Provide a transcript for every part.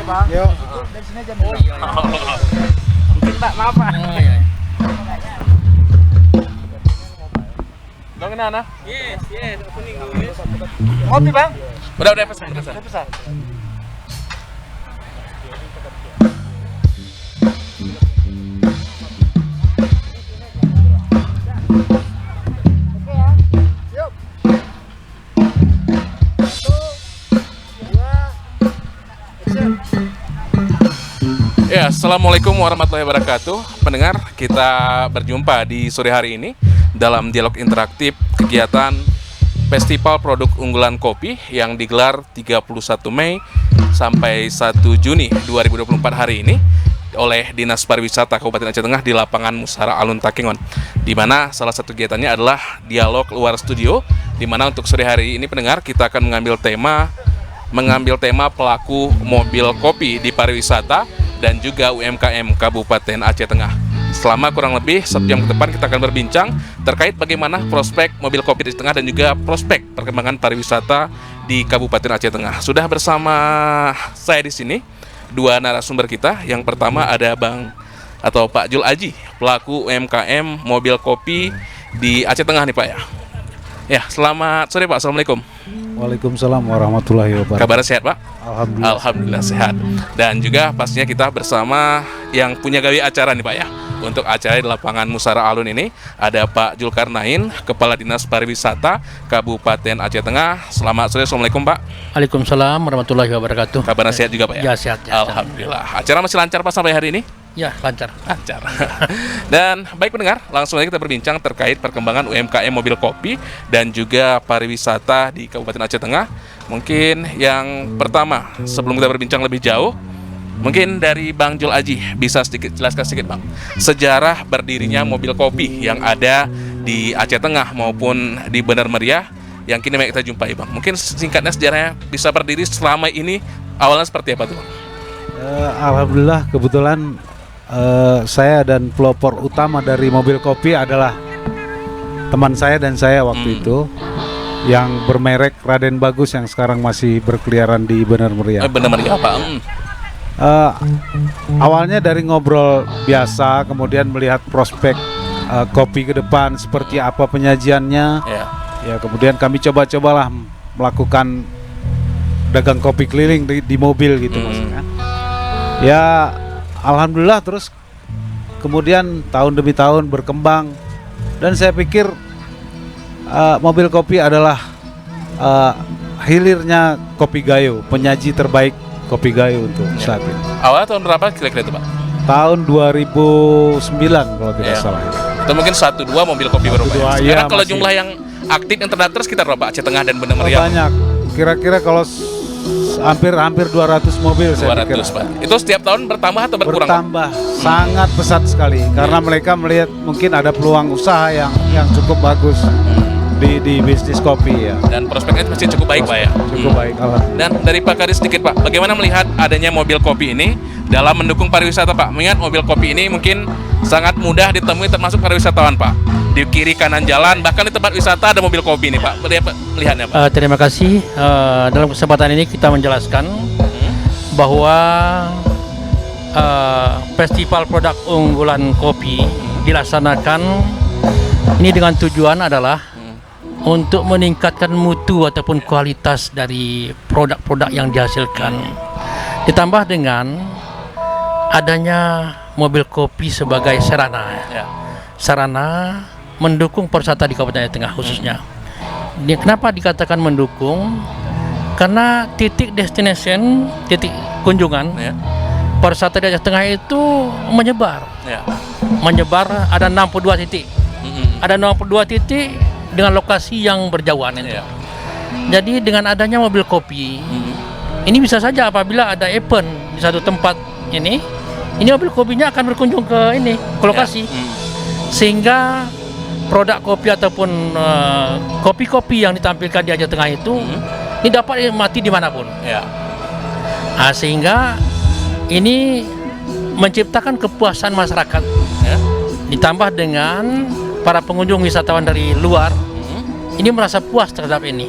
Bang. Yuk. Dari sini aja. Oh iya. Mungkin Pak, maaf Pak. Oh iya. Udah kena nah? Yes. Opening dulu ya. Kopi Bang. Udah pesan. Saya pesan. Ya, assalamualaikum warahmatullahi wabarakatuh. Pendengar, kita berjumpa di sore hari ini dalam dialog interaktif kegiatan Festival Produk Unggulan Kopi yang digelar 31 Mei sampai 1 Juni 2024 hari ini oleh Dinas Pariwisata Kabupaten Aceh Tengah di lapangan Musara Alun Takengon, di mana salah satu kegiatannya adalah dialog luar studio, di mana untuk sore hari ini pendengar kita akan mengambil tema pelaku mobil kopi di pariwisata dan juga UMKM Kabupaten Aceh Tengah. Selama kurang lebih 1 jam ke depan kita akan berbincang terkait bagaimana prospek mobil kopi di Tengah dan juga prospek perkembangan pariwisata di Kabupaten Aceh Tengah. Sudah bersama saya di sini dua narasumber kita. Yang pertama ada Pak Jul Aji, pelaku UMKM mobil kopi di Aceh Tengah nih Pak ya. Ya, selamat sore Pak. Assalamualaikum. Waalaikumsalam warahmatullahi wabarakatuh. Kabar sehat Pak? Alhamdulillah. Alhamdulillah sehat. Dan juga pastinya kita bersama yang punya gawe acara nih Pak ya. Untuk acara di lapangan Musara Alun ini ada Pak Julkarnain, Kepala Dinas Pariwisata Kabupaten Aceh Tengah. Selamat sore, Assalamualaikum Pak. Waalaikumsalam warahmatullahi wabarakatuh. Kabarnya sehat juga Pak ya? Ya sehat. Alhamdulillah. Acara masih lancar Pak sampai hari ini? Ya lancar. Lancar. Dan baik pendengar, langsung aja kita berbincang terkait perkembangan UMKM mobil kopi dan juga pariwisata di Kabupaten Aceh Tengah. Mungkin yang pertama, sebelum kita berbincang lebih jauh, mungkin dari Bang Jul Aji bisa jelaskan sedikit Bang, sejarah berdirinya mobil kopi yang ada di Aceh Tengah maupun di Benar Meriah yang kini kita jumpai Bang. Mungkin singkatnya sejarahnya bisa berdiri selama ini awalnya seperti apa tuh Bang? Alhamdulillah kebetulan saya dan pelopor utama dari mobil kopi adalah teman saya dan saya waktu itu yang bermerek Raden Bagus yang sekarang masih berkeliaran di Benar Meriah. Benar Meriah Pak. Awalnya dari ngobrol biasa, kemudian melihat prospek kopi ke depan seperti apa penyajiannya. Ya, kemudian kami cobalah melakukan dagang kopi keliling di mobil gitu maksudnya. Ya, alhamdulillah terus kemudian tahun demi tahun berkembang dan saya pikir mobil kopi adalah hilirnya kopi Gayo, penyaji terbaik kopi Gayo untuk saat ini. Awalnya tahun berapa kira-kira itu Pak? Tahun 2009 kalau tidak salah. Itu mungkin 1-2 mobil kopi baru Pak. Sekarang ya, kalau masih. jumlah yang aktif yang terdaftar sekitar berapa? Aceh Tengah dan Benar Meriah? Banyak. Kira-kira kalau hampir 200 mobil 200 saya pikir. Pak. Itu setiap tahun bertambah atau berkurang? Bertambah, sangat pesat sekali karena mereka melihat mungkin ada peluang usaha yang cukup bagus di bisnis kopi ya. Dan prospeknya masih cukup baik Pak ya? Cukup baik, alhamdulillah. Dan dari Pak Kadis sedikit Pak, bagaimana melihat adanya mobil kopi ini dalam mendukung pariwisata Pak? Mengingat mobil kopi ini mungkin sangat mudah ditemui termasuk pariwisatawan Pak. Di kiri kanan jalan, bahkan di tempat wisata ada mobil kopi ini Pak. Melihatnya Pak? Terima kasih. Dalam kesempatan ini kita menjelaskan bahwa Festival Produk Unggulan Kopi dilaksanakan ini dengan tujuan adalah untuk meningkatkan mutu ataupun kualitas dari produk-produk yang dihasilkan. Ditambah dengan adanya mobil kopi sebagai sarana. Sarana mendukung pariwisata di Kabupaten Aceh Tengah khususnya. Kenapa dikatakan mendukung? Karena titik destination, titik kunjungan pariwisata di Aceh Tengah itu menyebar. Menyebar ada 62 titik. Ada 62 titik dengan lokasi yang berjauhan itu. Jadi dengan adanya mobil kopi, ini bisa saja apabila ada event di satu tempat ini mobil kopinya akan berkunjung ke lokasi, sehingga produk kopi ataupun kopi-kopi yang ditampilkan di Aceh Tengah itu ini dapat dinikmati dimanapun. Sehingga ini menciptakan kepuasan masyarakat. Ditambah dengan para pengunjung wisatawan dari luar ini merasa puas terhadap ini,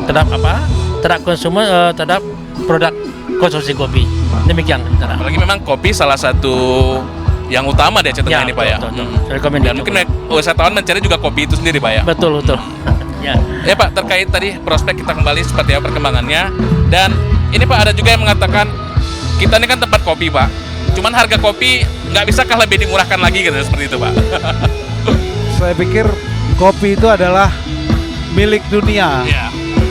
terhadap apa? Terhadap konsumen, terhadap produk konsumsi kopi. Demikian sementara. Apalagi memang kopi salah satu yang utama di Aceh Tengah ini Pak ya. betul. Rekomend Dan mungkin wisatawan mencari juga kopi itu sendiri Pak ya. betul. Ya. Ya Pak, terkait tadi prospek kita kembali seperti apa perkembangannya. Dan ini Pak ada juga yang mengatakan kita ini kan tempat kopi Pak. Cuman harga kopi nggak bisakah lebih dimurahkan lagi gitu seperti itu Pak? Saya pikir kopi itu adalah milik dunia. Iya.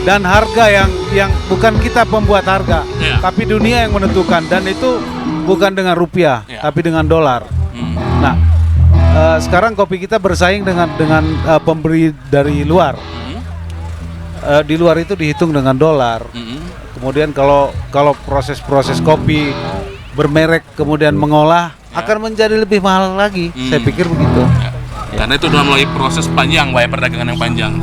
Dan harga yang bukan kita pembuat harga, Iya. tapi dunia yang menentukan, dan itu bukan dengan rupiah, Iya. tapi dengan dolar. Nah, sekarang kopi kita bersaing dengan pemberi dari luar. Di luar itu dihitung dengan dolar. Kemudian kalau proses kopi bermerek kemudian mengolah akan menjadi lebih mahal lagi. Saya pikir begitu. Karena itu sudah melalui proses panjang, Pak, ya, perdagangan yang panjang.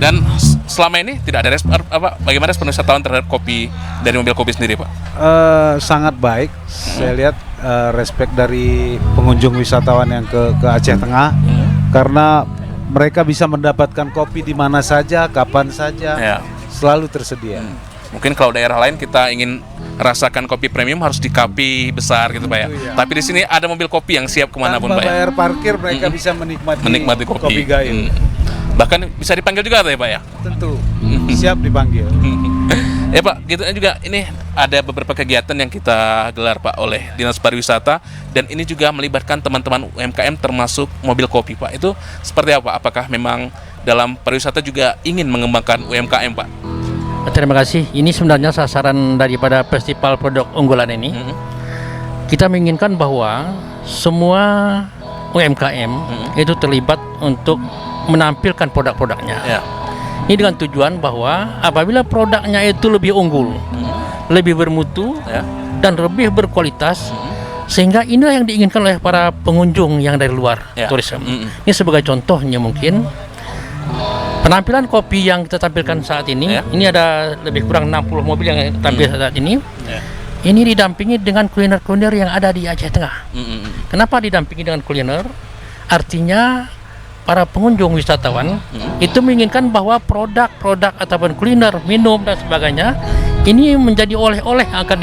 Dan selama ini tidak ada bagaimana respon wisatawan terhadap kopi dari mobil kopi sendiri, Pak? Sangat baik. Saya lihat respect dari pengunjung wisatawan yang ke Aceh Tengah karena mereka bisa mendapatkan kopi di mana saja, kapan saja, selalu tersedia. Mungkin kalau daerah lain kita ingin rasakan kopi premium harus di kapi besar gitu Pak ya. Iya. Tapi di sini ada mobil kopi yang siap kemanapun Pak Tanpa ya. bayar parkir mereka bisa menikmati kopi gayo. Bahkan bisa dipanggil juga ya Pak ya. Tentu siap dipanggil. Ya Pak, gitu juga ini ada beberapa kegiatan yang kita gelar Pak oleh Dinas Pariwisata dan ini juga melibatkan teman-teman UMKM termasuk mobil kopi Pak. Itu seperti apa? Apakah memang dalam pariwisata juga ingin mengembangkan UMKM Pak? Terima kasih. Ini sebenarnya sasaran daripada festival produk unggulan ini. Kita menginginkan bahwa semua UMKM itu terlibat untuk menampilkan produk-produknya. Ya. Ini dengan tujuan bahwa apabila produknya itu lebih unggul, lebih bermutu, dan lebih berkualitas, sehingga inilah yang diinginkan oleh para pengunjung yang dari luar turisme. Ini sebagai contohnya mungkin penampilan kopi yang kita tampilkan saat ini. Ini ada lebih kurang 60 mobil yang tampil saat ini. Ini didampingi dengan kuliner-kuliner yang ada di Aceh Tengah. Kenapa didampingi dengan kuliner? Artinya para pengunjung wisatawan itu menginginkan bahwa produk-produk ataupun kuliner, minum dan sebagainya ini menjadi oleh-oleh yang akan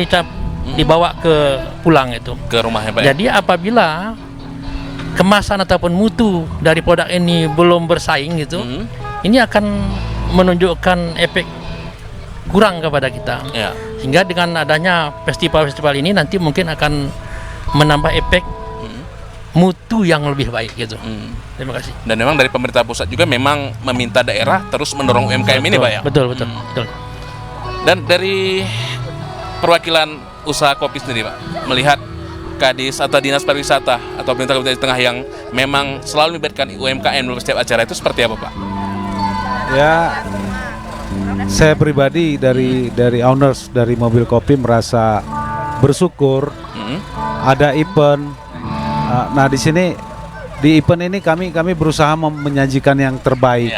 dibawa ke pulang itu ke rumahnya Pak. Jadi apabila kemasan ataupun mutu dari produk ini belum bersaing gitu, ini akan menunjukkan efek kurang kepada kita. Sehingga dengan adanya festival-festival ini nanti mungkin akan menambah efek mutu yang lebih baik gitu. Terima kasih. Dan memang dari pemerintah pusat juga memang meminta daerah terus mendorong UMKM ini Pak ya. Betul. Dan dari perwakilan usaha kopi sendiri Pak, melihat Kadis atau Dinas Pariwisata atau pemerintah Kabupaten Tengah yang memang selalu melibatkan UMKM dalam setiap acara itu seperti apa Pak? Ya, saya pribadi dari owners dari mobil kopi merasa bersyukur ada event. Nah di sini di event ini kami berusaha menyajikan yang terbaik.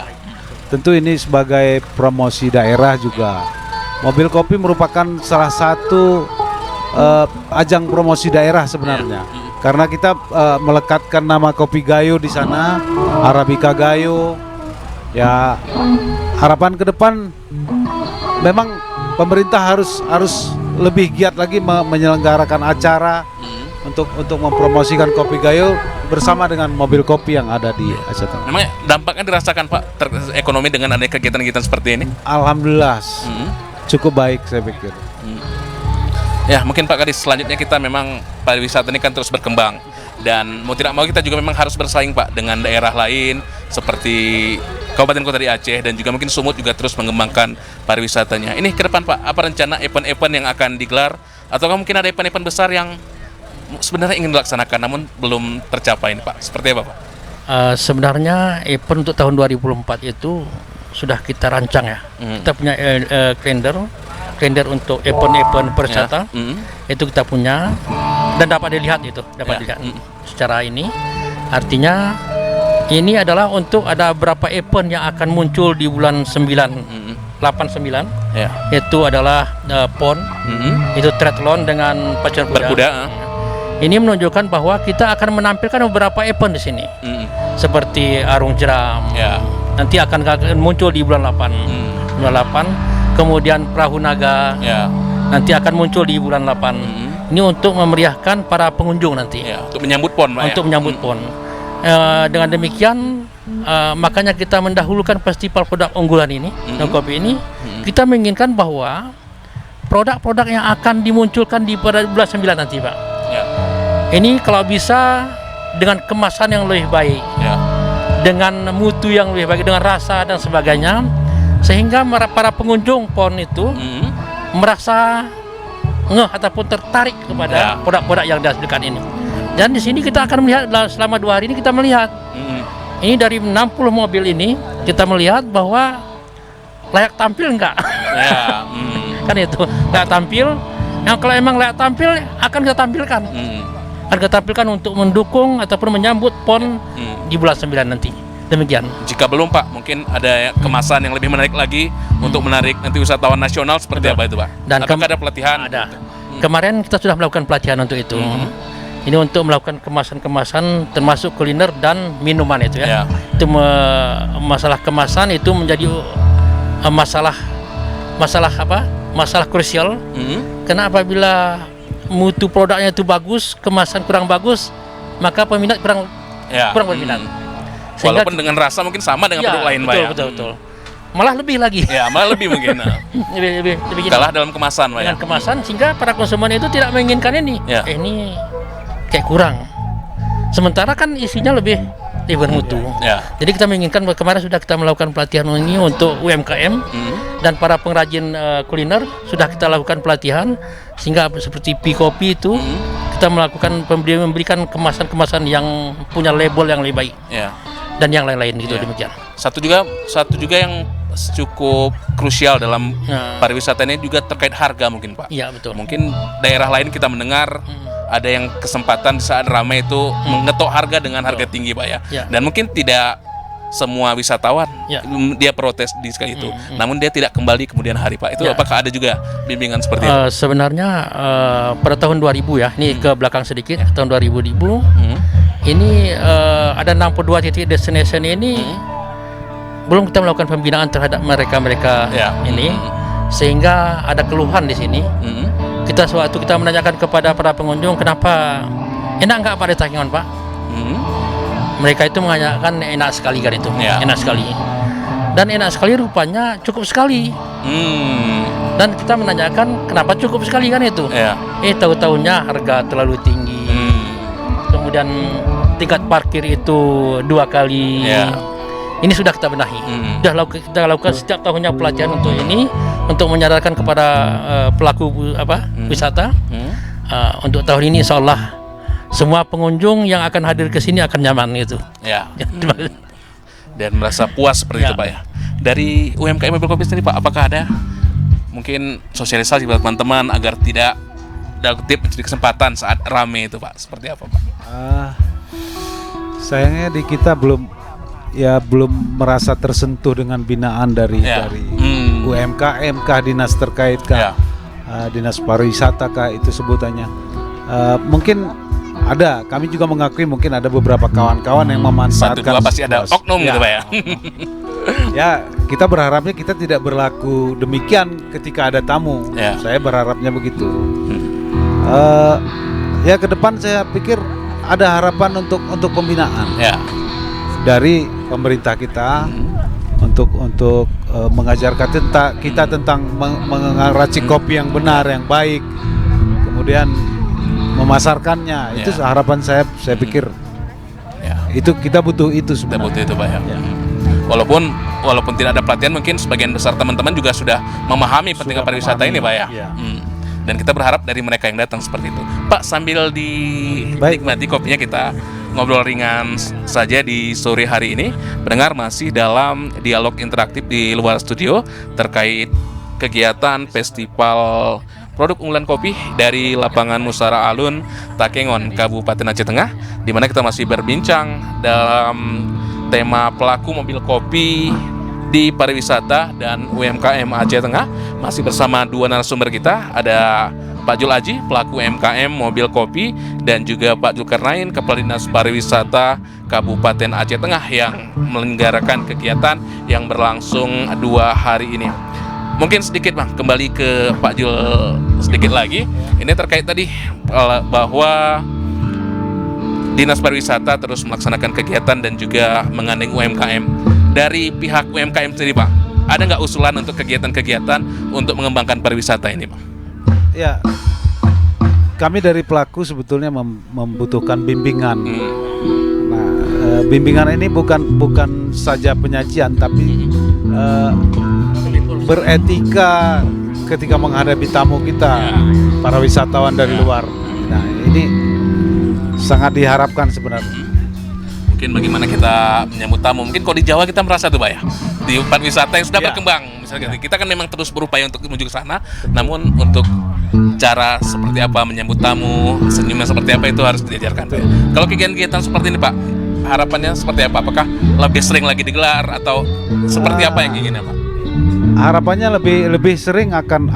Tentu ini sebagai promosi daerah juga. Mobil kopi merupakan salah satu ajang promosi daerah sebenarnya. Karena kita melekatkan nama kopi Gayo di sana, Arabica Gayo. Ya, harapan ke depan memang pemerintah harus lebih giat lagi menyelenggarakan acara untuk mempromosikan kopi Gayo bersama dengan mobil kopi yang ada di Aceh Tengah. Memang dampaknya dirasakan Pak ekonomi dengan adanya kegiatan-kegiatan seperti ini? Alhamdulillah cukup baik saya pikir. Ya mungkin Pak Kadis selanjutnya kita memang pariwisata ini kan terus berkembang dan mau tidak mau kita juga memang harus bersaing Pak dengan daerah lain seperti kabupaten kota di Aceh dan juga mungkin Sumut juga terus mengembangkan pariwisatanya. Ini ke depan Pak, apa rencana event-event yang akan digelar ataukah mungkin ada event-event besar yang sebenarnya ingin dilaksanakan namun belum tercapai ini Pak? Seperti apa Pak? Sebenarnya event untuk tahun 2004 itu sudah kita rancang ya. Kita punya kalender untuk event-event pariwisata. Itu kita punya dan dapat dilihat dilihat secara ini. Artinya ini adalah untuk ada berapa event yang akan muncul di bulan 89. Itu adalah PON. Itu triathlon dengan pacuan berkuda. Ini menunjukkan bahwa kita akan menampilkan beberapa event di sini. Seperti arung jeram. Nanti akan muncul di bulan 8. Bulan 8. Kemudian perahu naga. nanti akan muncul di bulan 8. Ini untuk memeriahkan para pengunjung nanti. Ya, untuk menyambut PON, Pak. Untuk menyambut PON. Dengan demikian, makanya kita mendahulukan festival produk unggulan ini, kopi ini. Kita menginginkan bahwa produk-produk yang akan dimunculkan di pada bulan 9 nanti, Pak. Ya. Ini kalau bisa dengan kemasan yang lebih baik, dengan mutu yang lebih baik, dengan rasa dan sebagainya, sehingga para pengunjung PON itu merasa ngeh ataupun tertarik kepada produk-produk yang dihasilkan ini. Dan di sini kita akan melihat selama 2 hari ini kita melihat ini dari 60 mobil ini kita melihat bahwa layak tampil enggak? Ya. Kan itu layak tampil. Yang kalau emang layak tampil akan kita tampilkan. Akan kita tampilkan untuk mendukung ataupun menyambut PON di bulan 9 nanti. Demikian. Jika belum, Pak, mungkin ada kemasan yang lebih menarik lagi untuk menarik nanti wisatawan nasional seperti apa itu, Pak? Dan apakah ada pelatihan? Ada. Kemarin kita sudah melakukan pelatihan untuk itu. Ini untuk melakukan kemasan-kemasan termasuk kuliner dan minuman itu ya. Itu masalah kemasan itu menjadi masalah apa? Masalah krusial. Karena apabila mutu produknya itu bagus, kemasan kurang bagus, maka peminat kurang berminat. Sehingga, walaupun dengan rasa mungkin sama dengan produk lain, Pak. Betul. Malah lebih lagi. Ya, malah lebih mungkin. lebih kalah dalam kemasan, Pak. Dengan kemasan sehingga para konsumen itu tidak menginginkan ini. Ini kayak kurang. Sementara kan isinya lebih bermutu. Jadi kita menginginkan, kemarin sudah kita melakukan pelatihan ini untuk UMKM dan para pengrajin kuliner sudah kita lakukan pelatihan sehingga seperti P-Kopi itu kita melakukan memberikan kemasan-kemasan yang punya label yang lebih baik. Dan yang lain-lain gitu. Demikian. Satu juga yang cukup krusial dalam pariwisata ini juga terkait harga mungkin, Pak. Iya, betul. Mungkin daerah lain kita mendengar ada yang kesempatan di saat ramai itu mengetok harga dengan harga tinggi, Pak ya. Dan mungkin tidak semua wisatawan dia protes di sekali itu. Namun dia tidak kembali kemudian hari, Pak. Itu apakah ada juga bimbingan seperti itu? Sebenarnya pada tahun 2000 ya, ini ke belakang sedikit, tahun 2000 ini ada 62 titik destination ini belum kita melakukan pembinaan terhadap mereka ini, sehingga ada keluhan di sini. Suatu kita menanyakan kepada para pengunjung, kenapa enak nggak Pak di Takengon, Pak? Mereka itu mengatakan enak sekali kan itu, enak sekali. Dan enak sekali rupanya cukup sekali. Dan kita menanyakan kenapa cukup sekali kan itu? Tahu-tahunya harga terlalu tinggi. Kemudian tingkat parkir itu 2 kali. Ini sudah kita benahi. Kita lakukan setiap tahunnya pelatihan untuk ini, untuk menyadarkan kepada pelaku wisata. Untuk tahun ini insya Allah semua pengunjung yang akan hadir ke sini akan nyaman gitu. Dan merasa puas seperti itu, Pak ya. Dari UMKM Mobil Kopi sendiri, Pak, apakah ada mungkin sosialisasi buat teman-teman agar tidak dalam kutip mencuri kesempatan saat rame itu, Pak? Seperti apa, Pak? Sayangnya di kita belum merasa tersentuh dengan binaan dari UMKM kah, dinas terkait kah, dinas pariwisata kah itu sebutannya. Mungkin ada, kami juga mengakui mungkin ada beberapa kawan-kawan yang memanfaatkan. Satu dua pasti ada oknum gitu, Pak ya. Ya, kita berharapnya kita tidak berlaku demikian ketika ada tamu. Saya berharapnya begitu. Ya ke depan saya pikir ada harapan untuk pembinaan dari pemerintah kita untuk mengajarkan kita tentang mengeracik kopi yang benar, yang baik, kemudian memasarkannya. Itu harapan saya pikir itu kita butuh itu sebenarnya. Kita butuh itu, Pak ya. Walaupun tidak ada pelatihan, mungkin sebagian besar teman-teman juga sudah memahami pentingnya pariwisata ini, Pak ya. Dan kita berharap dari mereka yang datang seperti itu. Pak, sambil dinikmati kopinya, kita ngobrol ringan saja di sore hari ini. Pendengar, masih dalam dialog interaktif di luar studio terkait kegiatan festival produk unggulan kopi dari lapangan Musara Alun, Takengon, Kabupaten Aceh Tengah, di mana kita masih berbincang dalam tema pelaku mobil kopi di pariwisata dan UMKM Aceh Tengah. Masih bersama 2 narasumber kita, ada Pak Jul Aji, pelaku UMKM mobil kopi, dan juga Pak Zulkarnain, Kepala Dinas Pariwisata Kabupaten Aceh Tengah yang menyelenggarakan kegiatan yang berlangsung 2 hari ini. Mungkin sedikit Bang, kembali ke Pak Jul sedikit lagi. Ini terkait tadi bahwa Dinas Pariwisata terus melaksanakan kegiatan dan juga menggandeng UMKM. Dari pihak UMKM sendiri Pak, ada nggak usulan untuk kegiatan-kegiatan untuk mengembangkan pariwisata ini Bang? Ya, kami dari pelaku sebetulnya membutuhkan bimbingan. Nah, bimbingan ini bukan saja penyajian, tapi beretika ketika menghadapi tamu kita, para wisatawan dari luar. Nah, ini sangat diharapkan sebenarnya. Mungkin bagaimana kita menyambut tamu. Mungkin kalau di Jawa kita merasa tuh Pak ya, di pariwisata yang sudah berkembang. Misalnya kita kan memang terus berupaya untuk menuju ke sana. Namun untuk cara seperti apa menyambut tamu, senyumnya seperti apa itu harus diajarkan Pak. Kalau kegiatan-kegiatan seperti ini Pak, harapannya seperti apa? Apakah lebih sering lagi digelar atau seperti apa yang inginnya Pak? Harapannya lebih sering akan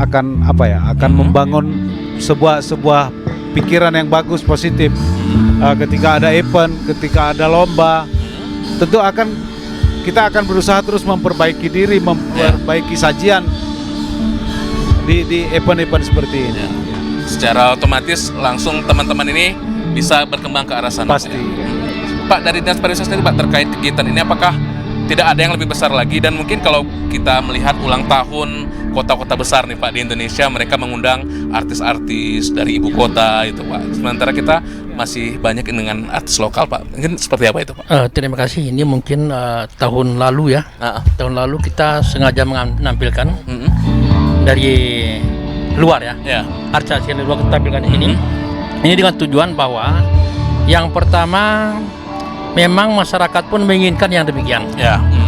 membangun sebuah pikiran yang bagus, positif. Ketika ada event, ketika ada lomba, tentu kita akan berusaha terus memperbaiki diri, memperbaiki sajian di event-event seperti ini. Secara otomatis langsung teman-teman ini bisa berkembang ke arah sana. Pasti. Pak, dari Dinas Pariwisata sendiri Pak, terkait kegiatan ini apakah tidak ada yang lebih besar lagi, dan mungkin kalau kita melihat ulang tahun kota-kota besar nih Pak di Indonesia, mereka mengundang artis-artis dari ibu kota itu Pak. Sementara kita masih banyak dengan artis lokal Pak. Mungkin seperti apa itu Pak? Terima kasih. Ini mungkin tahun lalu ya. Tahun lalu kita sengaja menampilkan dari luar ya. Artis yang dari luar kita tampilkan di sini. Ini dengan tujuan bahwa yang pertama memang masyarakat pun menginginkan yang demikian.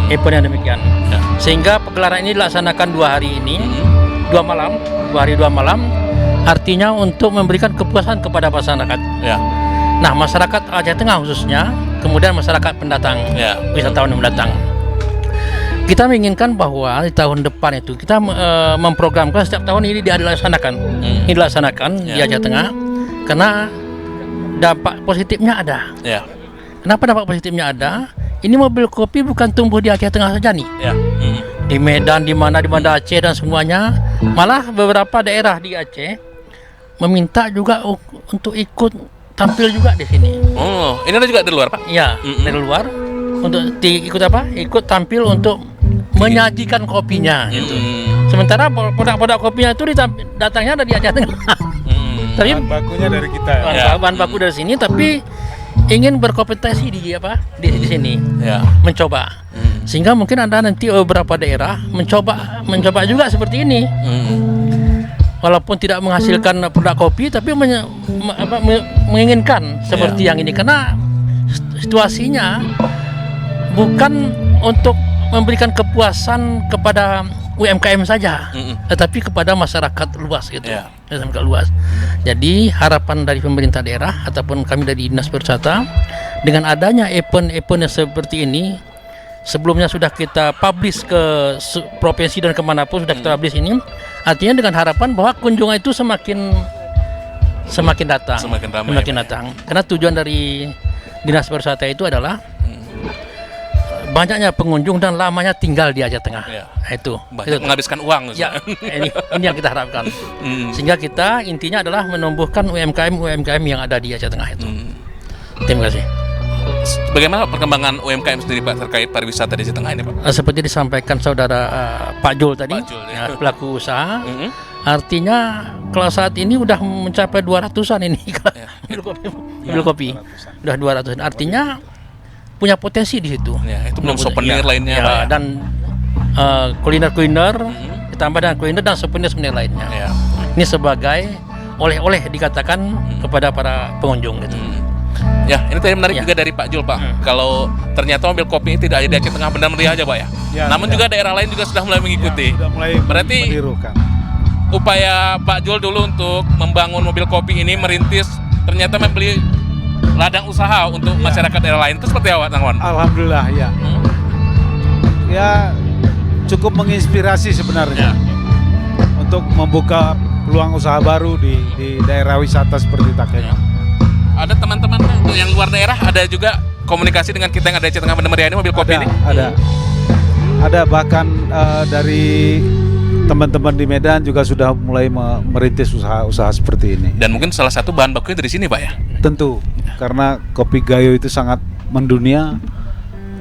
Event yang demikian. Sehingga pegelaran ini dilaksanakan 2 hari ini, 2 hari 2 malam, artinya untuk memberikan kepuasan kepada masyarakat. Nah, masyarakat Aceh Tengah khususnya, kemudian masyarakat pendatang, wisatawan yang mendatang. Kita menginginkan bahwa di tahun depan itu kita memprogramkan setiap tahun ini dilaksanakan. Ini dilaksanakan di Aceh Tengah karena dampak positifnya ada. Kenapa dampak positifnya ada? Ini mobil kopi bukan tumbuh di Aceh Tengah saja nih. Di Medan, di mana Aceh dan semuanya. Malah beberapa daerah di Aceh meminta juga untuk ikut tampil juga di sini. Oh, ini ada juga dari luar Pak? Iya, dari luar untuk ikut tampil untuk menyajikan kopinya gitu. Sementara produk-produk kopinya itu datangnya dari Aceh Tengah. Tapi bahan bakunya dari kita. Bahan baku dari sini, tapi ingin berkompetisi di sini, mencoba. Sehingga mungkin ada nanti beberapa daerah mencoba juga seperti ini. Walaupun tidak menghasilkan produk kopi, tapi menginginkan seperti yang ini, karena situasinya bukan untuk memberikan kepuasan kepada UMKM saja, tetapi kepada masyarakat luas gitu. Masyarakat luas. Jadi harapan dari pemerintah daerah ataupun kami dari Dinas Pariwisata, dengan adanya event-event yang seperti ini, sebelumnya sudah kita publish ke provinsi dan kemanapun sudah kita publish ini, artinya dengan harapan bahwa kunjungan itu semakin datang, semakin datang. Karena tujuan dari Dinas Pariwisata itu adalah banyaknya pengunjung dan lamanya tinggal di Aceh Tengah. Itu menghabiskan uang. Ini yang kita harapkan. Sehingga kita intinya adalah menumbuhkan UMKM yang ada di Aceh Tengah itu. Terima kasih. Bagaimana perkembangan UMKM sendiri Pak terkait pariwisata di Aceh Tengah ini Pak? Seperti disampaikan saudara Pak Jul tadi, pelaku usaha. Artinya kalau saat ini udah mencapai 200-an ini mobil kopi. Udah 200-an. Artinya punya potensi di situ. Itu belum souvenir lainnya Pak, dan kuliner ditambah dengan kuliner dan souvenir lainnya. Ini sebagai oleh-oleh dikatakan kepada para pengunjung gitu. Ini tadi menarik juga dari Pak Jul Pak. Kalau ternyata mobil kopi ini tidak ada di Aceh Tengah benar meriah aja Pak ya. Namun juga daerah lain juga sudah mulai mengikuti. Berarti menirukan. Upaya Pak Jul dulu untuk membangun mobil kopi ini, merintis, ternyata membeli ladang usaha untuk masyarakat daerah lain, itu seperti apa Tangwan? Alhamdulillah ya. Ya cukup menginspirasi sebenarnya untuk membuka peluang usaha baru di daerah wisata seperti Takenya. Ada teman-teman untuk yang luar daerah, ada juga komunikasi dengan kita yang ada di Aceh Tengah benar meriah ini mobil kopi ini? Ada bahkan dari teman-teman di Medan juga sudah mulai merintis usaha seperti ini. Dan mungkin salah satu bahan bakunya dari sini Pak ya? Tentu, karena kopi Gayo itu sangat mendunia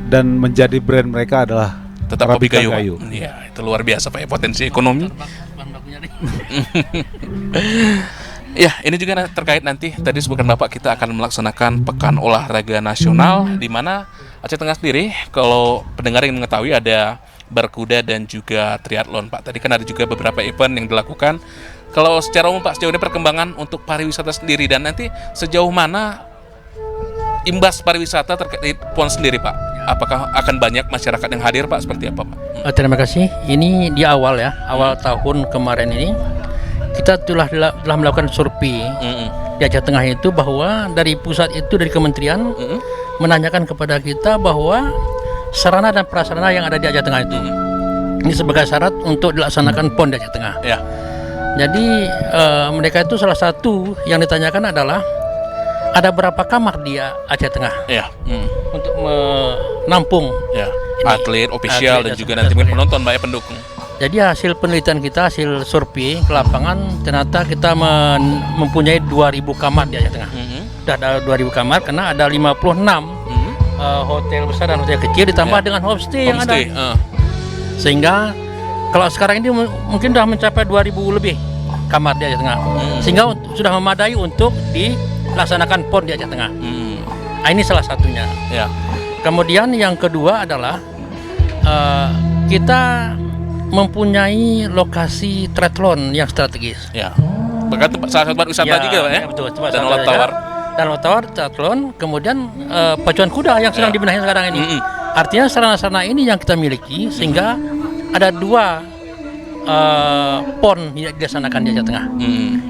dan menjadi brand mereka adalah tetap kopi Arabica Gayo. Iya, itu luar biasa Pak ya, potensi ekonomi. Ya, ini juga terkait nanti tadi sebutkan Bapak, kita akan melaksanakan Pekan Olahraga Nasional di mana Aceh Tengah sendiri, kalau pendengar yang mengetahui, ada berkuda dan juga triathlon Pak. Tadi kan ada juga beberapa event yang dilakukan. Kalau secara umum Pak, sejauh ini perkembangan untuk pariwisata sendiri dan nanti sejauh mana imbas pariwisata terkait PON sendiri Pak? Apakah akan banyak masyarakat yang hadir Pak? Seperti apa Pak? Terima kasih. Ini di awal ya, awal tahun kemarin ini kita telah melakukan survei di Aceh Tengah itu, bahwa dari pusat itu, dari kementerian menanyakan kepada kita bahwa sarana dan prasarana yang ada di Aceh Tengah itu ini sebagai syarat untuk dilaksanakan PON di Aceh Tengah. Ya. Jadi mereka itu salah satu yang ditanyakan adalah ada berapa kamar di Aceh Tengah Ya. untuk menampung Ya. ini, Atlet, ofisial atlet dan juga nanti mungkin penonton banyak pendukung. Jadi hasil penelitian kita, hasil survei ke lapangan, ternyata kita mempunyai 2.000 kamar di Aceh Tengah. Sudah ada 2.000 kamar karena ada 56 hotel besar dan hotel kecil ditambah dengan homestay yang ada. Sehingga kalau sekarang ini mungkin sudah mencapai 2.000 lebih kamar di Aceh Tengah. Sehingga sudah memadai untuk dilaksanakan PON di Aceh Tengah. Nah, ini salah satunya. Ya. Kemudian yang kedua adalah kita mempunyai lokasi triathlon yang strategis. Ya. Bahkan salah satu tempat wisata juga Pak ya? Betul, dan olah tawar. Dan olah tawar, triathlon, kemudian pacuan kuda yang sedang dibenahi sekarang ini. Artinya sarana-sarana ini yang kita miliki sehingga ada 2 PON yang dilaksanakan di Aceh Tengah.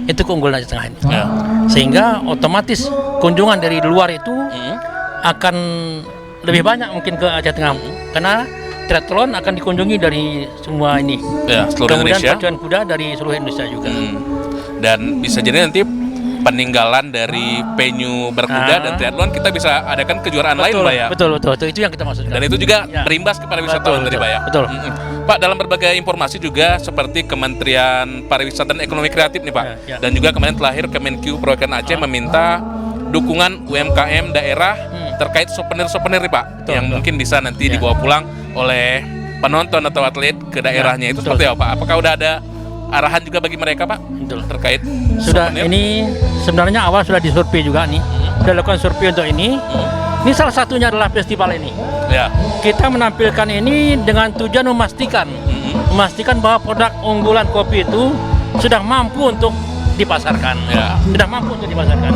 Itu keunggulan Aceh Tengah ini. Ya. Sehingga otomatis kunjungan dari luar itu akan lebih banyak mungkin ke Aceh Tengah karena triathlon akan dikunjungi dari semua ini. Ya, seluruh kemudian Indonesia. pacuan kuda dari seluruh Indonesia juga. Dan bisa jadi nanti peninggalan dari venue berkuda dan triathlon kita bisa adakan kejuaraan lain Pak ya. Betul, itu yang kita maksudkan. Dan itu juga berimbas kepada wisatawan tadi Pak ya. Betul. Pak, dalam berbagai informasi juga seperti Kementerian Pariwisata dan Ekonomi Kreatif nih Pak. Dan juga kemarin terakhir Kemenq Perwakilan Aceh meminta dukungan UMKM daerah terkait souvenir-souvenir nih Pak, yang mungkin bisa nanti dibawa pulang oleh penonton atau atlet ke daerahnya. Itu seperti apa Pak? Apakah udah ada arahan juga bagi mereka Pak? Terkait sudah souvenir? Ini sebenarnya awal sudah disurvei juga nih. Sudah lakukan survei untuk ini. Ini salah satunya adalah festival ini. Ya. Kita menampilkan ini dengan tujuan memastikan bahwa produk unggulan kopi itu sudah mampu untuk dipasarkan. Sudah mampu untuk dipasarkan.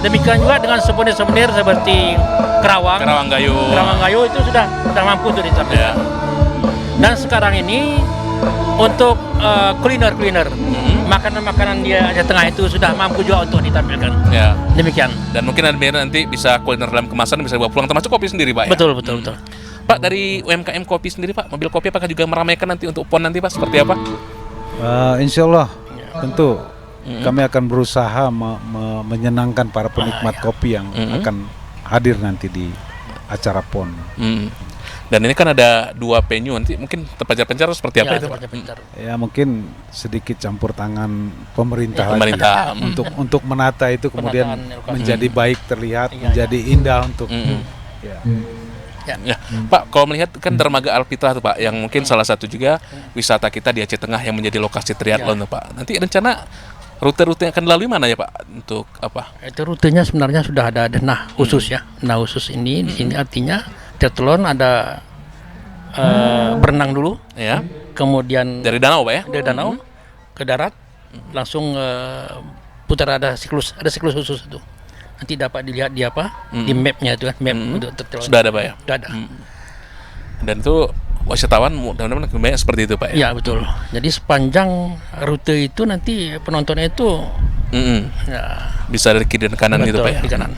Demikian juga dengan souvenir-souvenir seperti Kerawang Gayo itu sudah mampu untuk ditampilkan. Dan sekarang ini untuk kuliner, makanan-makanan di Aceh Tengah itu sudah mampu juga untuk ditampilkan. Demikian. Dan mungkin nanti bisa kuliner dalam kemasan bisa dibawa pulang, termasuk kopi sendiri Pak ya? Betul. Pak, dari UMKM kopi sendiri Pak, mobil kopi apakah juga meramaikan nanti untuk PON nanti Pak? Seperti apa? Insya Allah tentu kami akan berusaha menyenangkan para penikmat kopi yang akan hadir nanti di acara PON. Dan ini kan ada 2 venue, nanti mungkin terpencar-pencar seperti apa itu Pak? Ya mungkin sedikit campur tangan pemerintah untuk menata itu kemudian menjadi baik terlihat, menjadi indah untuk. Ya. Pak, kalau melihat kan Dermaga Alfitrah tuh Pak, yang mungkin salah satu juga wisata kita di Aceh Tengah yang menjadi lokasi triathlon tuh Pak. Nanti rencana rute-rute yang akan dilalui mana ya Pak? Untuk apa? Itu rutenya sebenarnya sudah ada denah khusus ya. Denah khusus ini di sini artinya triathlon ada berenang dulu. Ya. Kemudian dari danau Pak ya? Dari danau ke darat langsung putar, ada siklus khusus itu. Nanti dapat dilihat di di mapnya itu kan, map untuk triathlon. Sudah ada Pak ya? Sudah ada. Dan itu wisatawan mudah-mudahan banyak seperti itu Pak ya? Iya betul. Jadi sepanjang rute itu nanti penontonnya itu bisa dari kiri dan kanan gitu Pak ya? Di kanan.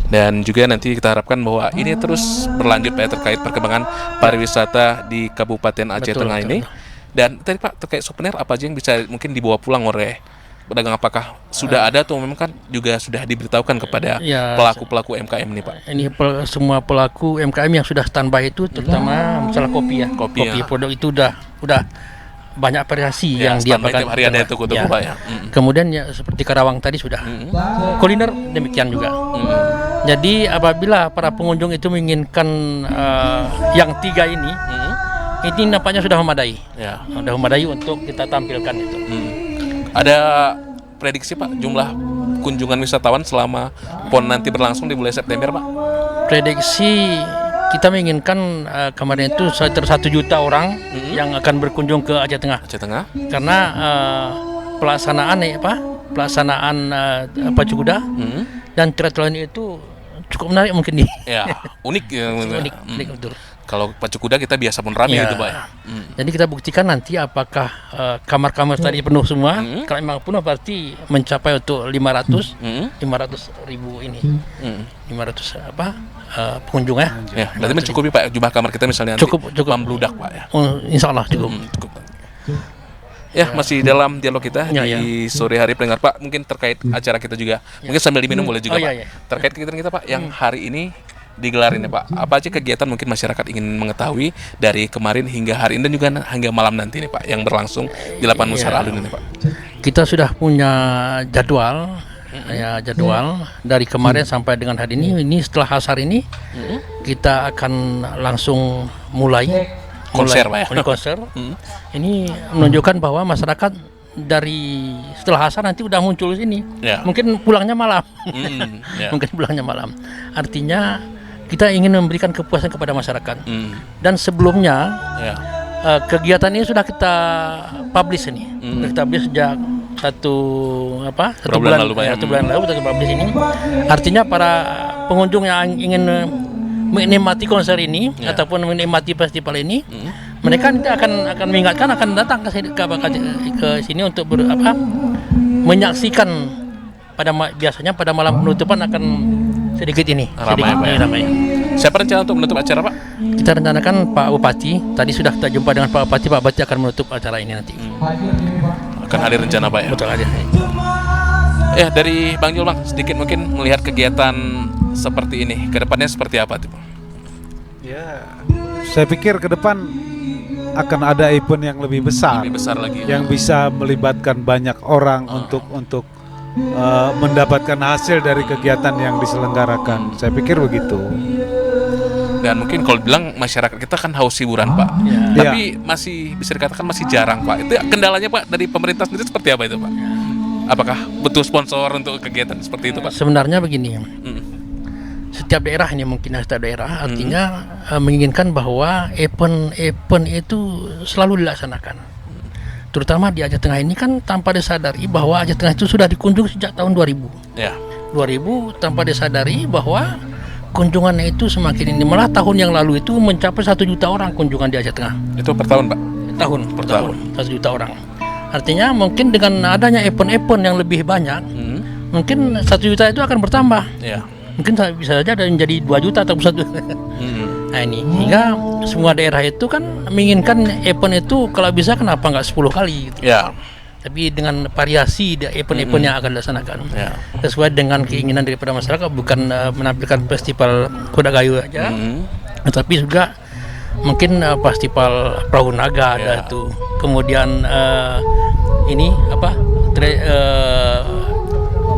Dan juga nanti kita harapkan bahwa ini terus berlanjut Pak ya, terkait perkembangan pariwisata di Kabupaten Aceh Tengah ini. Dan tadi Pak, terkait souvenir apa aja yang bisa mungkin dibawa pulang oleh pedagang, apakah sudah ada atau memang kan juga sudah diberitahukan kepada pelaku-pelaku UMKM ini Pak? Ini semua pelaku UMKM yang sudah standby itu, terutama masalah kopi ya. Kopi produk itu udah banyak variasi Ya, yang standby diapakan. tiap hari ada itu kutu Pak ya. Kemudian ya seperti Karawang tadi sudah. Kuliner demikian juga. Jadi apabila para pengunjung itu menginginkan yang 3 ini nampaknya sudah memadai. Ya. Sudah memadai untuk kita tampilkan itu. Ada prediksi Pak jumlah kunjungan wisatawan selama PON nanti berlangsung di bulan September Pak? Prediksi kita menginginkan kemarin itu sekitar 1 juta orang yang akan berkunjung ke Aceh Tengah. Aceh Tengah. Karena pelaksanaan pacu kuda dan triathlon itu cukup menarik mungkin nih. Ya, unik ya. Unik betul. Kalau pacu kuda kita biasa pun ramai Ya. gitu Pak ya. Jadi kita buktikan nanti apakah kamar-kamar tadi penuh semua. Kalau memang penuh berarti mencapai untuk 500 ribu ini. 500 pengunjung ya. Ya, berarti mencukupi Pak jumlah kamar kita misalnya nanti Cukup. membludak Pak ya. Insya Allah cukup. Cukup. Ya, masih dalam dialog kita Ya, di sore hari pendengar Pak, mungkin terkait acara kita juga. Mungkin sambil diminum boleh juga Oh, Pak. iya. Terkait kegiatan kita Pak yang hari ini digelar ini Pak. Apa aja kegiatan mungkin masyarakat ingin mengetahui dari kemarin hingga hari ini dan juga hingga malam nanti nih Pak yang berlangsung di lapangan Musara Alun ini Pak. Kita sudah punya jadwal dari kemarin sampai dengan hari ini. Ini setelah asar ini kita akan langsung mulai Konser, Pak ya? mulai konser. Ini menunjukkan bahwa masyarakat dari setelah asar nanti udah muncul di sini. Ya. Mungkin pulangnya malam. Ya. Mungkin pulangnya malam. Artinya kita ingin memberikan kepuasan kepada masyarakat. Dan sebelumnya Ya. kegiatan ini sudah kita publish ini. Sudah kita publish sejak satu bulan lalu, Pak, ya. 1 bulan lalu kita publish ini. Artinya para pengunjung yang ingin menikmati konser ini ataupun menikmati festival ini, mereka nanti akan mengingatkan akan datang ke sini untuk menyaksikan biasanya pada malam penutupan akan sedikit ini Ramai, Pak, ya. ramai. Siapa rencana untuk menutup acara Pak? Kita rencanakan Pak Bupati, tadi sudah kita jumpa dengan Pak Bupati akan menutup acara ini nanti. Akan ada rencana Pak ya? Betul aja. Ya, dari Bang Jul Bang, sedikit mungkin melihat kegiatan seperti ini, ke depannya seperti apa tuh? Ya, saya pikir ke depan akan ada event yang lebih besar, Lebih besar lagi. yang bisa melibatkan banyak orang untuk mendapatkan hasil dari kegiatan yang diselenggarakan. Saya pikir begitu. Dan mungkin kalau bilang masyarakat kita kan haus hiburan Pak, tapi masih bisa dikatakan masih jarang Pak. Itu kendalanya Pak dari pemerintah sendiri seperti apa itu Pak? Apakah butuh sponsor untuk kegiatan seperti itu Pak? Sebenarnya begini, setiap daerah ini mungkin setiap daerah artinya menginginkan bahwa event itu selalu dilaksanakan. Terutama di Aceh Tengah ini kan tanpa disadari bahwa Aceh Tengah itu sudah dikunjungi sejak tahun 2000. Ya. 2000 tanpa disadari bahwa kunjungannya itu semakin ini. Malah tahun yang lalu itu mencapai 1 juta orang kunjungan di Aceh Tengah. Itu per tahun Pak? Tahun per tahun 1 juta orang. Artinya mungkin dengan adanya event-event yang lebih banyak, mungkin 1 juta itu akan bertambah. Ya. Mungkin bisa saja ada yang menjadi 2 juta atau 1. Nah ini, sehingga semua daerah itu kan menginginkan event itu kalau bisa kenapa nggak 10 kali gitu. Ya. Tapi dengan variasi event-event yang akan dilaksanakan sesuai dengan keinginan daripada masyarakat, bukan menampilkan festival kuda gayu aja, tapi juga mungkin festival perahu naga ada itu, kemudian ini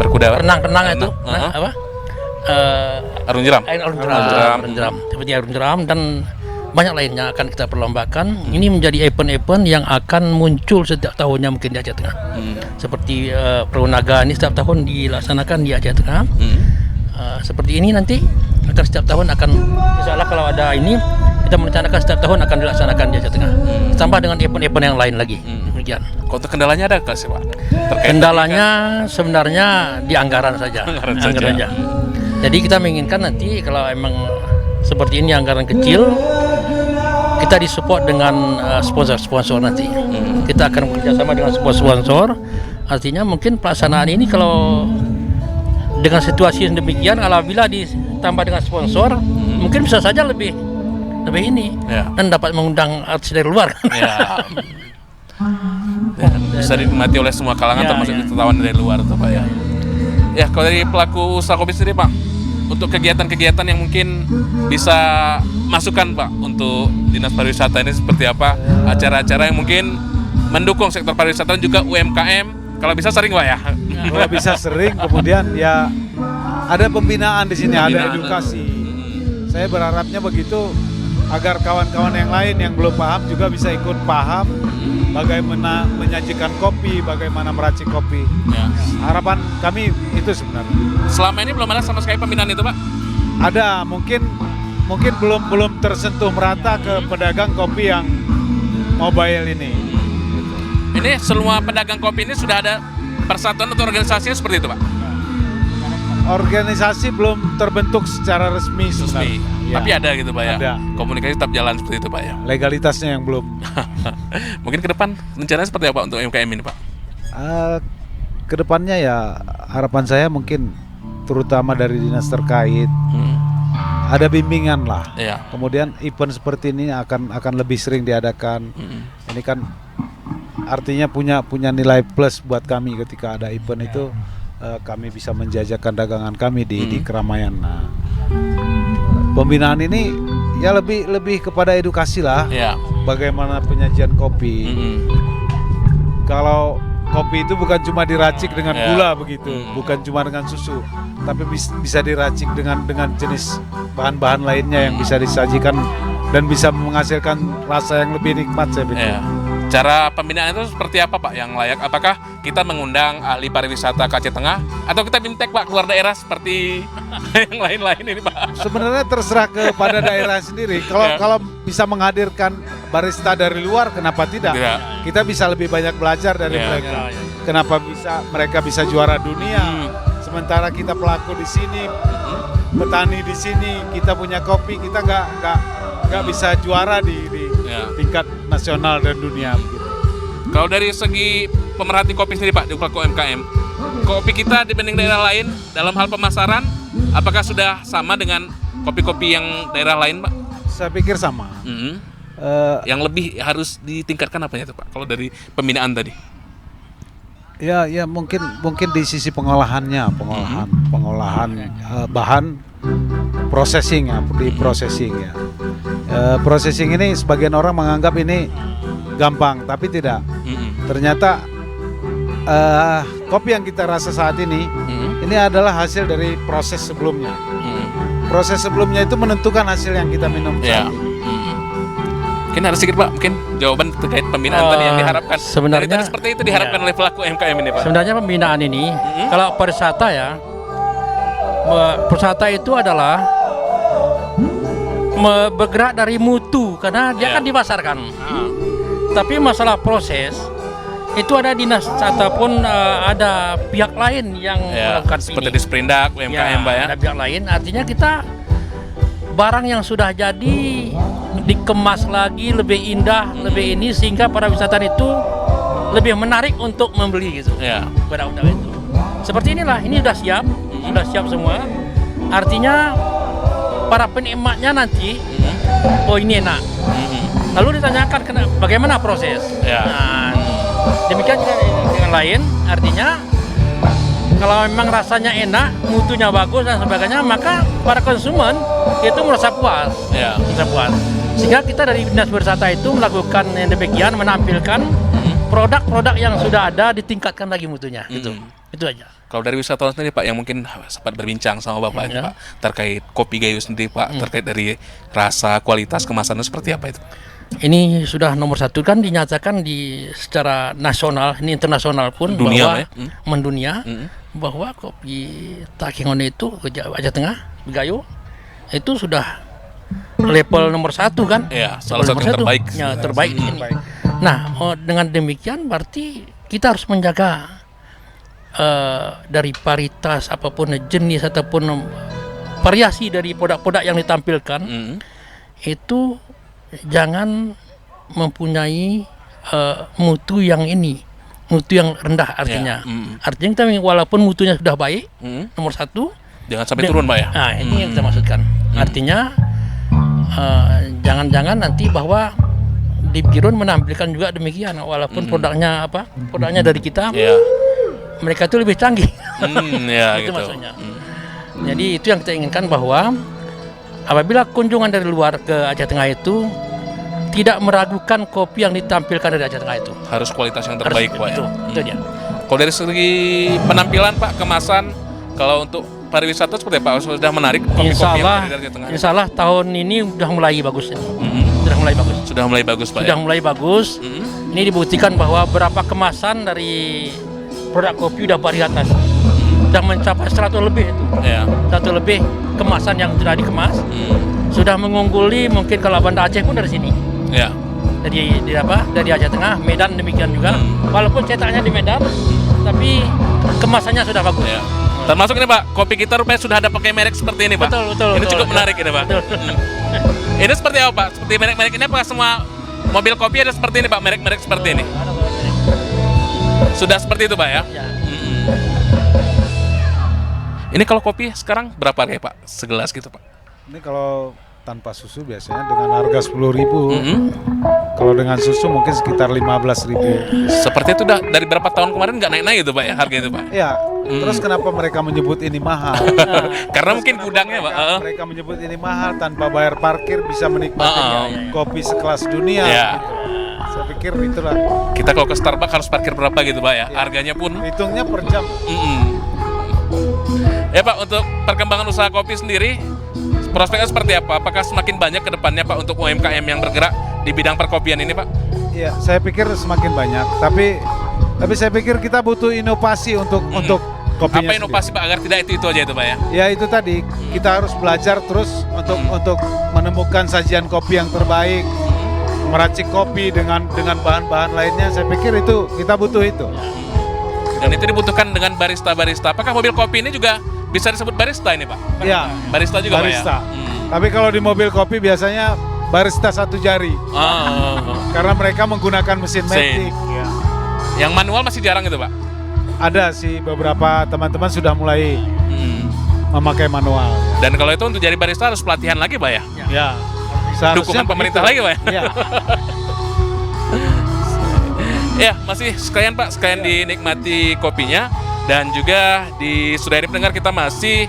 Berkuda renang itu arung jeram. Arung jeram seperti arung jeram dan banyak lainnya akan kita perlombakan. Ini menjadi event-event yang akan muncul setiap tahunnya mungkin di Aceh Tengah. Seperti perahu naga ini setiap tahun dilaksanakan di Aceh Tengah. Seperti ini nanti akan setiap tahun akan, insya Allah kalau ada ini kita merencanakan setiap tahun akan dilaksanakan di Aceh Tengah. Tambah dengan event-event yang lain lagi. Demikian. Untuk kendalanya ada nggak sih Pak? Kendalanya sebenarnya di anggaran saja. Anggaran saja. Jadi kita menginginkan nanti kalau emang seperti ini anggaran kecil, kita disupport dengan sponsor-sponsor nanti. Kita akan bekerjasama dengan sponsor. Artinya mungkin pelaksanaan ini kalau dengan situasi yang demikian, alhamdulillah ditambah dengan sponsor, mungkin bisa saja lebih ini dan dapat mengundang artis dari luar. Bisa dinikmati oleh semua kalangan termasuk wisatawan dari luar tuh Pak ya. Ya, kalau dari pelaku usaha kopi sendiri Pak, untuk kegiatan-kegiatan yang mungkin bisa masukan Pak untuk Dinas Pariwisata ini seperti apa? Acara-acara yang mungkin mendukung sektor pariwisata dan juga UMKM. Kalau bisa sering Pak ya. Kalau bisa sering, kemudian ya ada pembinaan di sini, ada edukasi. Saya berharapnya begitu agar kawan-kawan yang lain yang belum paham juga bisa ikut paham bagaimana menyajikan kopi, bagaimana meracik kopi. Ya. Harapan kami itu sebenarnya. Selama ini belum ada sama sekali pembinaan itu Pak? Ada, mungkin belum tersentuh merata ke pedagang kopi yang mobile ini. Ini semua pedagang kopi ini sudah ada persatuan atau organisasinya seperti itu Pak? Organisasi belum terbentuk secara resmi sebenarnya. Ya. Tapi ada gitu Pak ya? Ada. Komunikasi tetap jalan seperti itu Pak ya? Legalitasnya yang belum. Mungkin ke depan rencananya seperti apa untuk UMKM ini Pak? Kedepannya ya harapan saya mungkin terutama dari dinas terkait ada bimbingan lah. Iya. Kemudian event seperti ini akan lebih sering diadakan. Ini kan artinya punya nilai plus buat kami ketika ada event itu kami bisa menjajakan dagangan kami di keramaian. Nah, pembinaan ini ya lebih kepada edukasi lah. Iya. Bagaimana penyajian kopi. Kalau kopi itu bukan cuma diracik dengan gula begitu, bukan cuma dengan susu, tapi bisa diracik dengan jenis bahan-bahan lainnya yang bisa disajikan dan bisa menghasilkan rasa yang lebih nikmat saya pikir. Iya. Cara pembinaan itu seperti apa Pak yang layak? Apakah kita mengundang ahli pariwisata ke Aceh Tengah atau kita bimtek Pak keluar daerah seperti yang lain-lain ini Pak? Sebenarnya terserah kepada daerah sendiri. Kalau bisa menghadirkan barista dari luar, kenapa tidak? Kita bisa lebih banyak belajar dari mereka. Kenapa mereka bisa juara dunia? Sementara kita pelaku di sini, petani di sini, kita punya kopi, kita nggak bisa juara di tingkat nasional dan dunia. Begitu. Kalau dari segi pemerhati kopi sendiri Pak di pelaku UMKM, kopi kita dibanding daerah lain dalam hal pemasaran, apakah sudah sama dengan kopi-kopi yang daerah lain Pak? Saya pikir sama. Yang lebih harus ditingkatkan apanya itu Pak? Kalau dari pembinaan tadi? Ya mungkin di sisi pengolahan bahan processing ya, di processing ya. Processing ini sebagian orang menganggap ini gampang, tapi tidak. Ternyata kopi yang kita rasa saat ini adalah hasil dari proses sebelumnya. Proses sebelumnya itu menentukan hasil yang kita minum saat ini. Mungkin harus sedikit Pak, mungkin jawaban terkait pembinaan tadi yang diharapkan. Sebenarnya seperti itu diharapkan oleh pelaku UMKM ini Pak. Sebenarnya pembinaan ini, kalau pariwisata ya, pariwisata itu adalah bergerak dari mutu karena dia kan dipasarkan. Tapi masalah proses itu ada dinas ataupun ada pihak lain yang melakukan seperti di Sprindak, UMKM Pak ya. Ada pihak lain, artinya kita barang yang sudah jadi dikemas lagi lebih indah, lebih ini sehingga para wisatawan itu lebih menarik untuk membeli gitu. Produk itu. Seperti inilah, ini sudah siap semua. Artinya para penikmatnya nanti, oh ini enak. Lalu ditanyakan bagaimana proses. Nah, demikian juga dengan lain, artinya kalau memang rasanya enak, mutunya bagus dan sebagainya, maka para konsumen itu merasa puas. Merasa puas. Sehingga kita dari dinas wisata itu melakukan yang demikian, menampilkan produk-produk yang sudah ada, ditingkatkan lagi mutunya. Itu aja. Kalau dari wisatawan sendiri Pak, yang mungkin sempat berbincang sama Bapak Pak terkait kopi Gayo sendiri Pak, terkait dari rasa, kualitas, kemasannya seperti apa itu? Ini sudah nomor 1 kan dinyatakan secara nasional, ini internasional pun dunia, bahwa mendunia bahwa kopi Takengon itu Aceh Tengah Gayo itu sudah level nomor 1 kan? Salah satu yang terbaik. Terbaik di sini. Nah, dengan demikian berarti kita harus menjaga dari paritas apapun jenis ataupun variasi dari produk-produk yang ditampilkan itu jangan mempunyai mutu yang rendah artinya. Artinya kita walaupun mutunya sudah baik nomor 1 jangan sampai turun Pak ya. Nah ini yang kita maksudkan. Artinya jangan-jangan nanti bahwa di Birun menampilkan juga demikian walaupun produknya dari kita mereka itu lebih canggih. Itu maksudnya. Jadi itu yang kita inginkan bahwa apabila kunjungan dari luar ke Aceh Tengah itu tidak meragukan kopi yang ditampilkan dari Aceh Tengah itu. Harus kualitas yang terbaik, Pak. Itu, Ya. itu dia. Kalau dari segi penampilan, Pak, kemasan, kalau untuk pariwisata seperti apa? Sudah menarik kopi-kopi Insya yang Allah, dari Aceh Tengah? insya Allah tahun ini sudah mulai bagus ini. Mm-mm. Sudah mulai bagus. Sudah mulai bagus, Pak. Sudah Ya? mulai bagus. Mm-mm. Ini dibuktikan bahwa berapa kemasan dari produk kopi udah di atas. Sudah mencapai 100 lebih itu. Ya. 100 lebih kemasan yang sudah dikemas. Mm. Sudah mengungguli mungkin kalau Banda Aceh pun dari sini. Ya. Dari Aceh Tengah, Medan demikian juga. Hmm. Walaupun cetaknya di Medan, tapi kemasannya sudah bagus. Ya. Termasuk ini, Pak, kopi kita rupanya sudah ada pakai merek seperti ini, Pak. Betul. Ini cukup menarik ini, Pak. Betul. Ini seperti apa, Pak? Seperti merek-merek ini apakah semua mobil kopi ada seperti ini, Pak? Merek-merek seperti ini? Sudah seperti itu, Pak, ya? Ya. Ini kalau kopi sekarang berapa harga, Pak? Segelas gitu, Pak? Ini kalau tanpa susu biasanya dengan harga 10.000. Mm-mm. Kalau dengan susu mungkin sekitar 15.000. Seperti itu dari berapa tahun kemarin nggak naik-naik itu, Pak, ya? Harga itu, Pak? Ya, terus kenapa mereka menyebut ini mahal? Karena mungkin gudangnya, Pak. Mereka menyebut ini mahal tanpa bayar parkir bisa menikmati kopi sekelas dunia. Ya. Saya pikir itulah. Kita kalau ke Starbucks harus parkir berapa gitu, Pak, ya? Harganya pun. Hitungnya per jam. Ya, Pak, untuk perkembangan usaha kopi sendiri, prospeknya seperti apa? Apakah semakin banyak ke depannya, Pak, untuk UMKM yang bergerak di bidang perkopian ini, Pak? Ya, saya pikir semakin banyak. Tapi saya pikir kita butuh inovasi untuk kopinya. Apa inovasi, Pak, agar tidak itu aja itu, Pak, ya? Ya itu tadi, kita harus belajar terus untuk menemukan sajian kopi yang terbaik, meracik kopi dengan bahan-bahan lainnya. Saya pikir itu kita butuh itu. Dan itu dibutuhkan dengan barista-barista. Apakah mobil kopi ini juga bisa disebut barista ini, Pak? Ya, Barista juga, barista. Pak, ya? Tapi kalau di mobil kopi biasanya barista satu jari, karena mereka menggunakan mesin matic. Ya. Yang manual masih jarang itu, Pak? Ada sih beberapa teman-teman sudah mulai memakai manual. Dan kalau itu untuk jadi barista harus pelatihan lagi, Pak, ya? Ya. Dukungan pemerintah lagi, Pak, ya? Ya. Ya, masih sekalian, Pak, sekalian dinikmati kopinya. Dan juga di Sudari pendengar, kita masih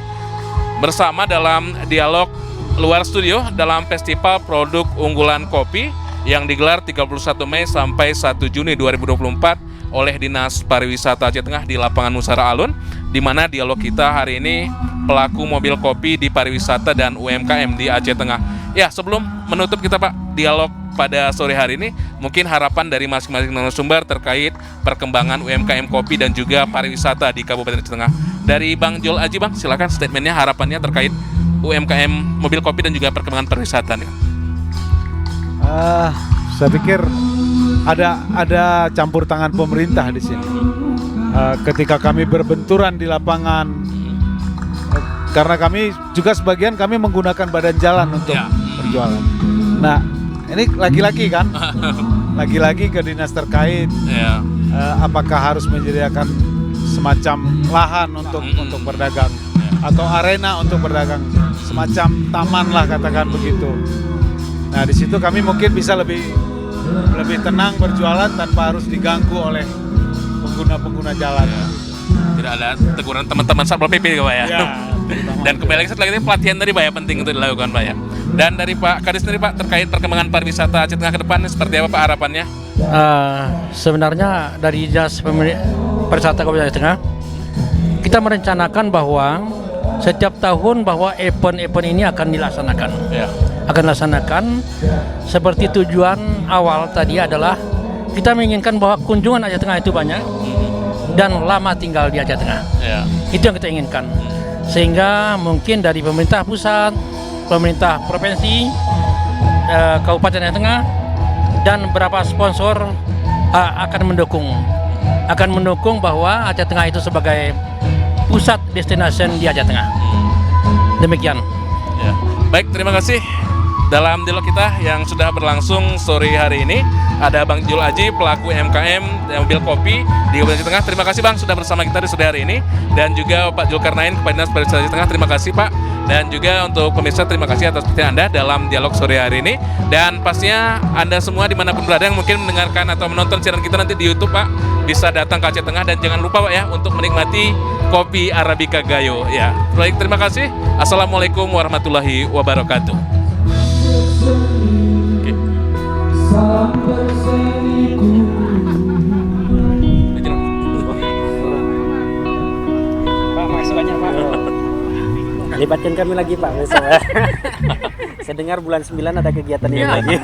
bersama dalam dialog luar studio dalam Festival Produk Unggulan Kopi yang digelar 31 Mei sampai 1 Juni 2024 oleh Dinas Pariwisata Aceh Tengah di Lapangan Musara Alun, di mana dialog kita hari ini pelaku mobil kopi di pariwisata dan UMKM di Aceh Tengah. Ya, sebelum menutup kita, Pak, dialog pada sore hari ini, mungkin harapan dari masing-masing narasumber terkait perkembangan UMKM kopi dan juga pariwisata di Kabupaten Aceh Tengah. Dari Bang Jol Aji, Bang, silakan statementnya, harapannya terkait UMKM mobil kopi dan juga perkembangan pariwisata nih. Saya pikir ada campur tangan pemerintah di sini. Ketika kami berbenturan di lapangan, karena kami juga sebagian kami menggunakan badan jalan untuk berjualan. Nah, ini lagi-lagi kan, lagi-lagi ke dinas terkait, apakah harus menyediakan semacam lahan untuk berdagang atau arena untuk berdagang, semacam taman lah katakan begitu. Nah, di situ kami mungkin bisa lebih tenang berjualan tanpa harus diganggu oleh pengguna jalan. Tidak ada teguran teman-teman Satpol PP, Pak, ya. Dan kembali lagi setelah itu pelatihan tadi, Pak, ya, penting untuk dilakukan, Pak, ya. Dan dari Pak Kadis sendiri, Pak, terkait perkembangan pariwisata Aceh Tengah ke depan seperti apa, Pak, harapannya? Sebenarnya dari Dinas Pariwisata Kabupaten Aceh Tengah, kita merencanakan bahwa setiap tahun bahwa event-event ini akan dilaksanakan. Ya. Akan dilaksanakan seperti tujuan awal tadi adalah kita menginginkan bahwa kunjungan Aceh Tengah itu banyak dan lama tinggal di Aceh Tengah. Ya. Itu yang kita inginkan. Sehingga mungkin dari pemerintah pusat, pemerintah provinsi, Kabupaten Aceh Tengah, dan beberapa sponsor akan mendukung bahwa Aceh Tengah itu sebagai pusat destination di Aceh Tengah. Demikian. Ya. Baik, terima kasih. Dalam dialog kita yang sudah berlangsung sore hari ini, ada Bang Jul Aji, pelaku UMKM mobil kopi di Kabupaten Aceh Tengah. Terima kasih, Bang, sudah bersama kita di sore hari ini. Dan juga Pak Zulkarnain, Kepala Dinas Pariwisata Aceh Tengah. Terima kasih, Pak. Dan juga untuk pemirsa, terima kasih atas perhatian Anda dalam dialog sore hari ini. Dan pastinya Anda semua dimanapun berada yang mungkin mendengarkan atau menonton siaran kita nanti di YouTube, Pak, bisa datang ke Aceh Tengah. Dan jangan lupa, Pak, ya, untuk menikmati kopi Arabica Gayo. Ya, baik, terima kasih. Assalamualaikum warahmatullahi wabarakatuh. Libatkan kami lagi Pak besok. Saya dengar bulan 9 ada kegiatan ini lagi.